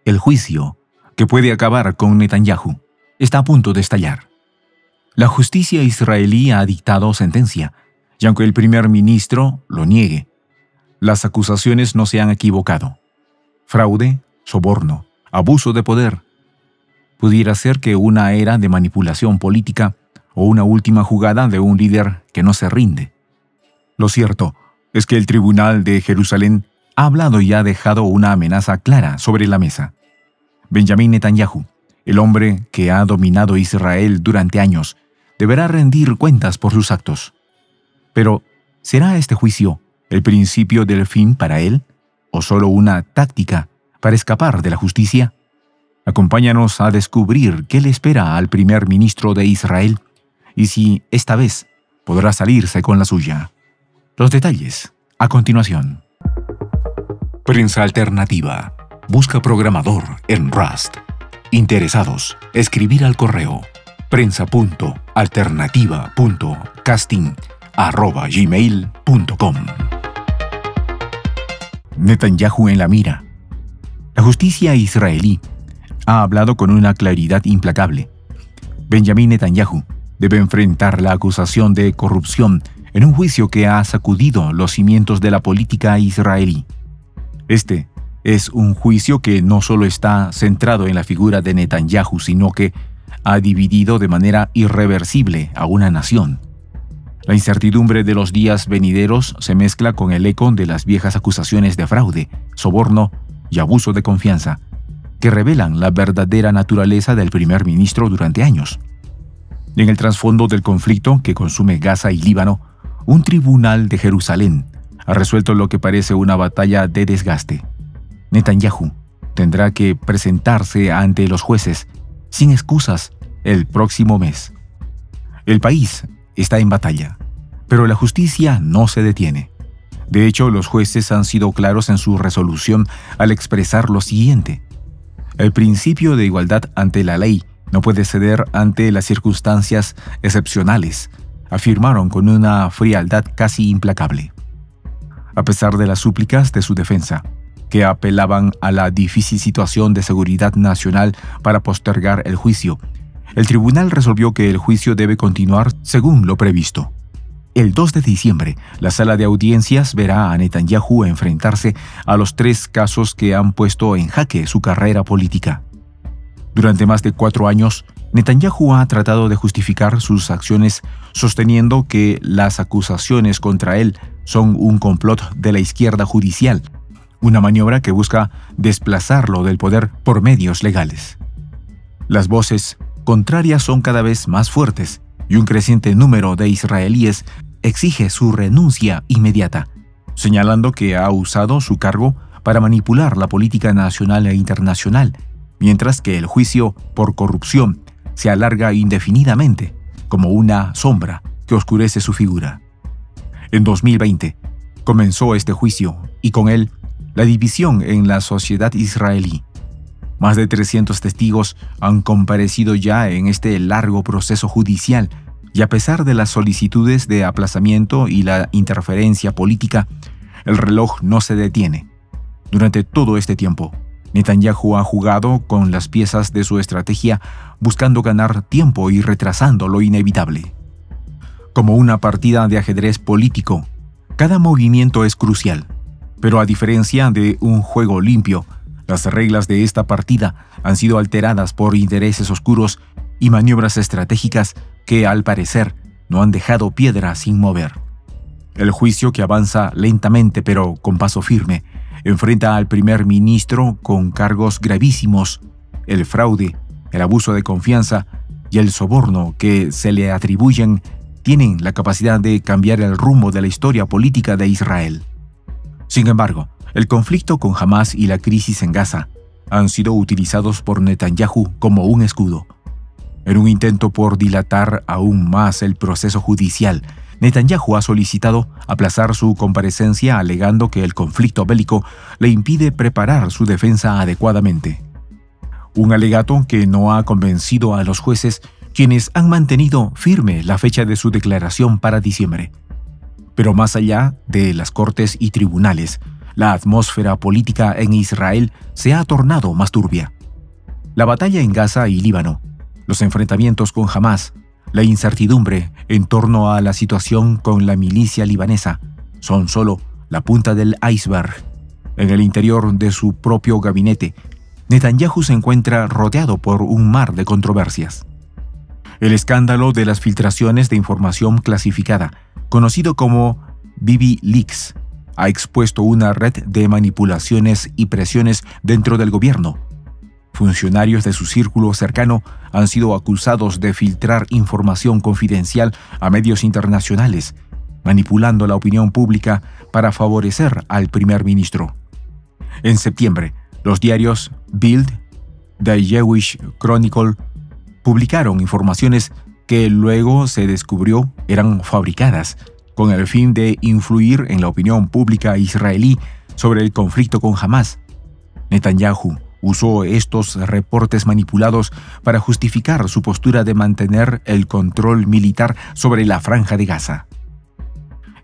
El juicio, que puede acabar con Netanyahu, está a punto de estallar. La justicia israelí ha dictado sentencia, y aunque el primer ministro lo niegue, las acusaciones no se han equivocado. Fraude, soborno, abuso de poder. Pudiera ser que una era de manipulación política o una última jugada de un líder que no se rinde. Lo cierto es que el Tribunal de Jerusalén ha hablado y ha dejado una amenaza clara sobre la mesa. Benjamín Netanyahu, el hombre que ha dominado Israel durante años, deberá rendir cuentas por sus actos. Pero, ¿será este juicio el principio del fin para él o solo una táctica para escapar de la justicia? Acompáñanos a descubrir qué le espera al primer ministro de Israel y si esta vez podrá salirse con la suya. Los detalles a continuación. Prensa Alternativa. Busca programador en Rust. Interesados, escribir al correo prensa.alternativa.casting@gmail.com. Netanyahu en la mira. La justicia israelí ha hablado con una claridad implacable. Benjamín Netanyahu debe enfrentar la acusación de corrupción en un juicio que ha sacudido los cimientos de la política israelí. Este es un juicio que no solo está centrado en la figura de Netanyahu, sino que ha dividido de manera irreversible a una nación. La incertidumbre de los días venideros se mezcla con el eco de las viejas acusaciones de fraude, soborno y abuso de confianza, que revelan la verdadera naturaleza del primer ministro durante años. En el trasfondo del conflicto que consume Gaza y Líbano, un tribunal de Jerusalén ha resuelto lo que parece una batalla de desgaste. Netanyahu tendrá que presentarse ante los jueces sin excusas el próximo mes. El país está en batalla, pero la justicia no se detiene. De hecho, los jueces han sido claros en su resolución al expresar lo siguiente: el principio de igualdad ante la ley no puede ceder ante las circunstancias excepcionales, afirmaron con una frialdad casi implacable. A pesar de las súplicas de su defensa, que apelaban a la difícil situación de seguridad nacional para postergar el juicio, el tribunal resolvió que el juicio debe continuar según lo previsto. El 2 de diciembre, la sala de audiencias verá a Netanyahu enfrentarse a los 3 casos que han puesto en jaque su carrera política. Durante más de 4 años, Netanyahu ha tratado de justificar sus acciones sosteniendo que las acusaciones contra él son un complot de la izquierda judicial, una maniobra que busca desplazarlo del poder por medios legales. Las voces contrarias son cada vez más fuertes y un creciente número de israelíes exige su renuncia inmediata, señalando que ha usado su cargo para manipular la política nacional e internacional, mientras que el juicio por corrupción se alarga indefinidamente como una sombra que oscurece su figura. En 2020 comenzó este juicio y con él la división en la sociedad israelí. Más de 300 testigos han comparecido ya en este largo proceso judicial y a pesar de las solicitudes de aplazamiento y la interferencia política, el reloj no se detiene. Durante todo este tiempo, Netanyahu ha jugado con las piezas de su estrategia buscando ganar tiempo y retrasando lo inevitable. Como una partida de ajedrez político, cada movimiento es crucial, pero a diferencia de un juego limpio, las reglas de esta partida han sido alteradas por intereses oscuros y maniobras estratégicas que, al parecer, no han dejado piedra sin mover. El juicio, que avanza lentamente pero con paso firme, enfrenta al primer ministro con cargos gravísimos: el fraude, el abuso de confianza y el soborno que se le atribuyen tienen la capacidad de cambiar el rumbo de la historia política de Israel. Sin embargo, el conflicto con Hamás y la crisis en Gaza han sido utilizados por Netanyahu como un escudo. En un intento por dilatar aún más el proceso judicial, Netanyahu ha solicitado aplazar su comparecencia alegando que el conflicto bélico le impide preparar su defensa adecuadamente. Un alegato que no ha convencido a los jueces, quienes han mantenido firme la fecha de su declaración para diciembre. Pero más allá de las cortes y tribunales, la atmósfera política en Israel se ha tornado más turbia. La batalla en Gaza y Líbano, los enfrentamientos con Hamás, la incertidumbre en torno a la situación con la milicia libanesa son solo la punta del iceberg. En el interior de su propio gabinete, Netanyahu se encuentra rodeado por un mar de controversias. El escándalo de las filtraciones de información clasificada, conocido como Bibi Leaks, ha expuesto una red de manipulaciones y presiones dentro del gobierno. Funcionarios de su círculo cercano han sido acusados de filtrar información confidencial a medios internacionales, manipulando la opinión pública para favorecer al primer ministro. En septiembre, los diarios Bild, The Jewish Chronicle, publicaron informaciones que luego se descubrió eran fabricadas con el fin de influir en la opinión pública israelí sobre el conflicto con Hamás. Netanyahu usó estos reportes manipulados para justificar su postura de mantener el control militar sobre la Franja de Gaza.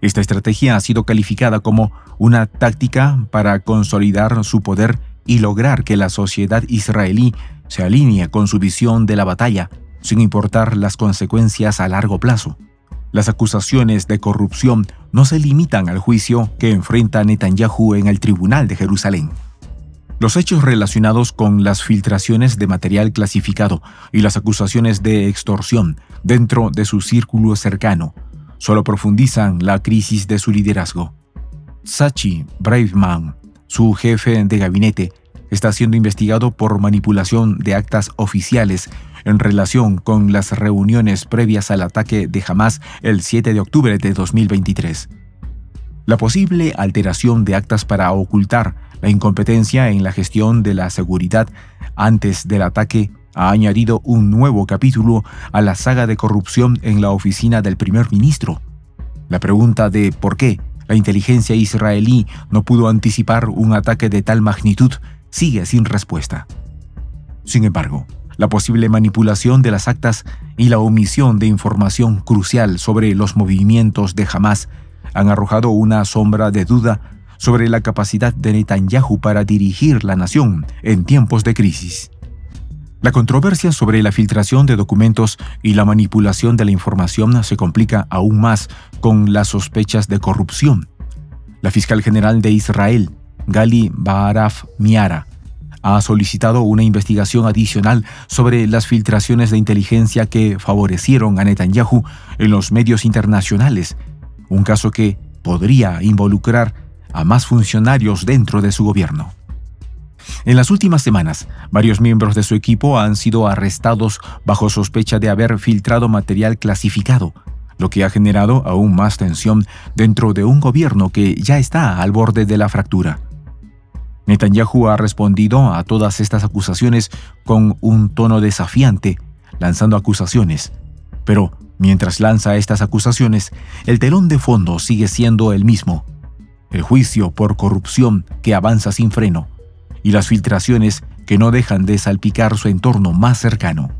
Esta estrategia ha sido calificada como una táctica para consolidar su poder y lograr que la sociedad israelí se alinee con su visión de la batalla, sin importar las consecuencias a largo plazo. Las acusaciones de corrupción no se limitan al juicio que enfrenta Netanyahu en el Tribunal de Jerusalén. Los hechos relacionados con las filtraciones de material clasificado y las acusaciones de extorsión dentro de su círculo cercano solo profundizan la crisis de su liderazgo. Tzachi Breiman, su jefe de gabinete, está siendo investigado por manipulación de actas oficiales en relación con las reuniones previas al ataque de Hamás el 7 de octubre de 2023. La posible alteración de actas para ocultar la incompetencia en la gestión de la seguridad antes del ataque ha añadido un nuevo capítulo a la saga de corrupción en la oficina del primer ministro. La pregunta de por qué la inteligencia israelí no pudo anticipar un ataque de tal magnitud sigue sin respuesta. Sin embargo, la posible manipulación de las actas y la omisión de información crucial sobre los movimientos de Hamás han arrojado una sombra de duda sobre la capacidad de Netanyahu para dirigir la nación en tiempos de crisis. La controversia sobre la filtración de documentos y la manipulación de la información se complica aún más con las sospechas de corrupción. La fiscal general de Israel, Gali Baaraf Miara, ha solicitado una investigación adicional sobre las filtraciones de inteligencia que favorecieron a Netanyahu en los medios internacionales, un caso que podría involucrar a más funcionarios dentro de su gobierno. En las últimas semanas, varios miembros de su equipo han sido arrestados bajo sospecha de haber filtrado material clasificado, lo que ha generado aún más tensión dentro de un gobierno que ya está al borde de la fractura. Netanyahu ha respondido a todas estas acusaciones con un tono desafiante, lanzando acusaciones. Pero mientras lanza estas acusaciones, el telón de fondo sigue siendo el mismo: el juicio por corrupción que avanza sin freno y las filtraciones que no dejan de salpicar su entorno más cercano.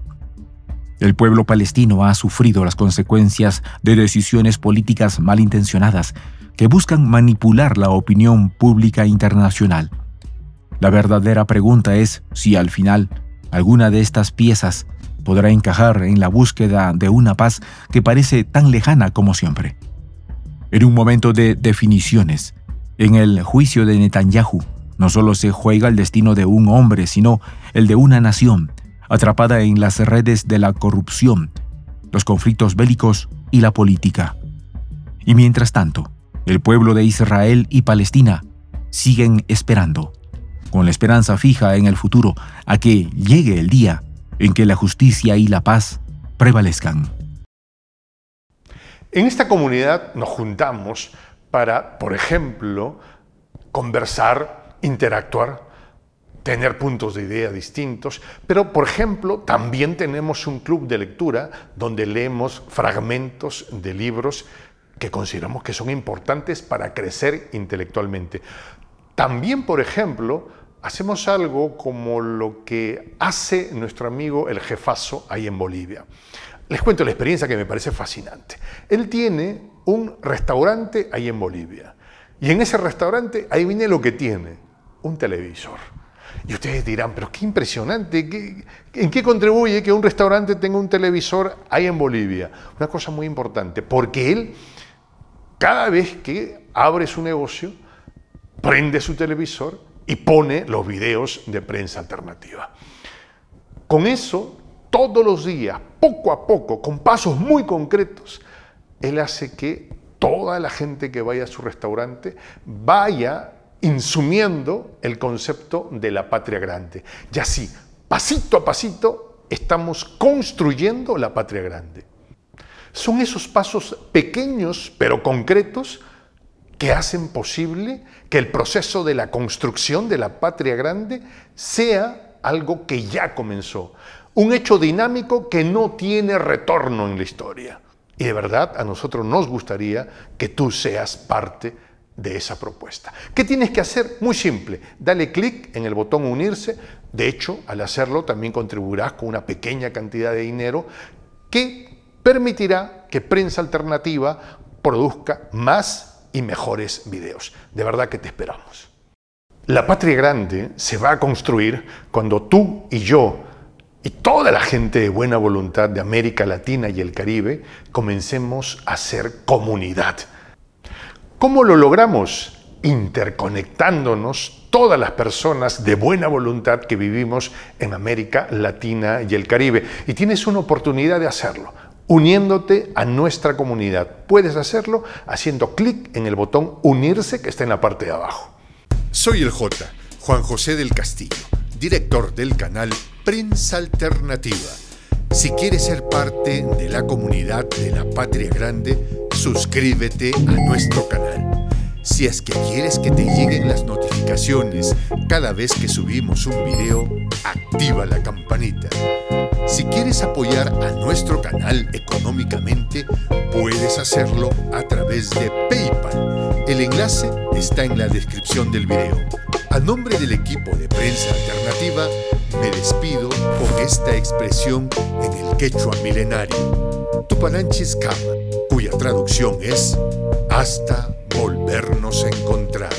El pueblo palestino ha sufrido las consecuencias de decisiones políticas malintencionadas que buscan manipular la opinión pública internacional. La verdadera pregunta es si al final alguna de estas piezas podrá encajar en la búsqueda de una paz que parece tan lejana como siempre. En un momento de definiciones, en el juicio de Netanyahu, no solo se juega el destino de un hombre, sino el de una nación, atrapada en las redes de la corrupción, los conflictos bélicos y la política. Y mientras tanto, el pueblo de Israel y Palestina siguen esperando, con la esperanza fija en el futuro, a que llegue el día en que la justicia y la paz prevalezcan. En esta comunidad nos juntamos para, por ejemplo, conversar, interactuar, tener puntos de idea distintos, pero, por ejemplo, también tenemos un club de lectura donde leemos fragmentos de libros que consideramos que son importantes para crecer intelectualmente. También, por ejemplo, hacemos algo como lo que hace nuestro amigo el jefazo ahí en Bolivia. Les cuento la experiencia que me parece fascinante. Él tiene un restaurante ahí en Bolivia Y en ese restaurante, ahí viene lo que tiene, un televisor. Y ustedes dirán, pero qué impresionante, ¿en qué contribuye que un restaurante tenga un televisor ahí en Bolivia? Una cosa muy importante, porque él, cada vez que abre su negocio, prende su televisor y pone los videos de Prensa Alternativa. Con eso, todos los días, poco a poco, con pasos muy concretos, él hace que toda la gente que vaya a su restaurante vaya insumiendo el concepto de la patria grande. Y así, pasito a pasito, estamos construyendo la patria grande. Son esos pasos pequeños pero concretos que hacen posible que el proceso de la construcción de la patria grande sea algo que ya comenzó. Un hecho dinámico que no tiene retorno en la historia. Y de verdad, a nosotros nos gustaría que tú seas parte de esa propuesta. ¿Qué tienes que hacer? Muy simple. Dale clic en el botón unirse. De hecho, al hacerlo también contribuirás con una pequeña cantidad de dinero que permitirá que Prensa Alternativa produzca más y mejores videos. De verdad que te esperamos. La patria grande se va a construir cuando tú y yo y toda la gente de buena voluntad de América Latina y el Caribe comencemos a ser comunidad. ¿Cómo lo logramos? Interconectándonos todas las personas de buena voluntad que vivimos en América Latina y el Caribe. Y tienes una oportunidad de hacerlo, uniéndote a nuestra comunidad. Puedes hacerlo haciendo clic en el botón unirse que está en la parte de abajo. Soy el J, Juan José del Castillo, director del canal Prensa Alternativa. Si quieres ser parte de la comunidad de la Patria Grande, suscríbete a nuestro canal. Si es que quieres que te lleguen las notificaciones cada vez que subimos un video, activa la campanita. Si quieres apoyar a nuestro canal económicamente, puedes hacerlo a través de PayPal. El enlace está en la descripción del video. A nombre del equipo de Prensa Alternativa, me despido con esta expresión en el quechua milenario, Tupananchis Kama, cuya traducción es hasta volvernos a encontrar.